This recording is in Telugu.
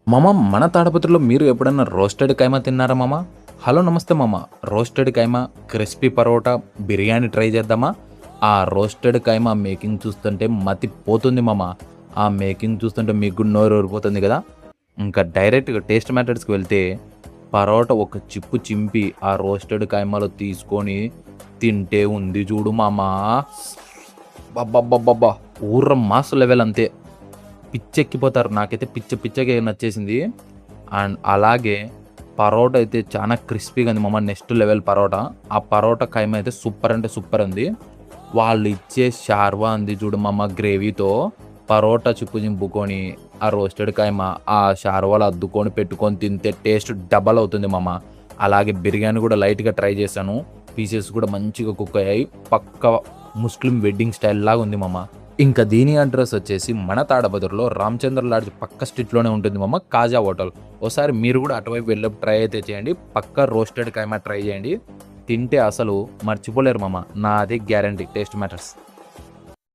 మామ మన తాడపత్రిలో మీరు ఎప్పుడన్నా రోస్టెడ్ కైమా తిన్నారా మామ? హలో నమస్తే మామ. రోస్టెడ్ కైమా, క్రిస్పీ పరోటా, బిర్యానీ ట్రై చేద్దామా? ఆ రోస్టెడ్ కైమా మేకింగ్ చూస్తుంటే మతి పోతుంది మామ. ఆ మేకింగ్ చూస్తుంటే మీకు కూడా నోరు ఊరిపోతుంది కదా. ఇంకా డైరెక్ట్గా టేస్ట్ మ్యాటర్స్కి వెళ్తే పరోటా ఒక చిప్పు చింపి ఆ రోస్టెడ్ కైమాలో తీసుకొని తింటే ఉంది చూడు మామ. అబ్బబ్బబ్బబ్బా! ఊర్ర మాస్ లెవెల్ అంతే. పిచ్చెక్కిపోతారు. నాకైతే పిచ్చగా నచ్చేసింది. అండ్ అలాగే పరోటా అయితే చాలా క్రిస్పీగా ఉంది మామ. Next level parotta. ఆ పరోటా ఖైమా అయితే సూపర్ అంటే సూపర్ ఉంది. వాళ్ళు ఇచ్చే షార్వా ఉంది చూడు మామ, గ్రేవీతో పరోటా చిప్పు చింపుకొని ఆ రోస్టెడ్ ఖైమా ఆ షార్వాలో అద్దుకొని పెట్టుకొని తింటే టేస్ట్ డబల్ అవుతుంది మామ. అలాగే బిర్యానీ కూడా లైట్గా ట్రై చేశాను. పీసెస్ కూడా మంచిగా కుక్ అయ్యాయి. పక్క ముస్లిం వెడ్డింగ్ స్టైల్ లాగా ఉంది మామ. ఇంకా దీని అడ్రస్ వచ్చేసి మన తాడబదురులో రామచంద్ర లాడ్జ్ పక్క స్ట్రీట్లోనే ఉంటుంది మామ, కాజా హోటల్. ఒకసారి మీరు కూడా అటువైపు వెళ్ళి ట్రై అయితే చేయండి. పక్క రోస్టెడ్ కైమా ట్రై చేయండి. తింటే అసలు మర్చిపోలేరు మామ. నాది గ్యారంటీ. Taste matters.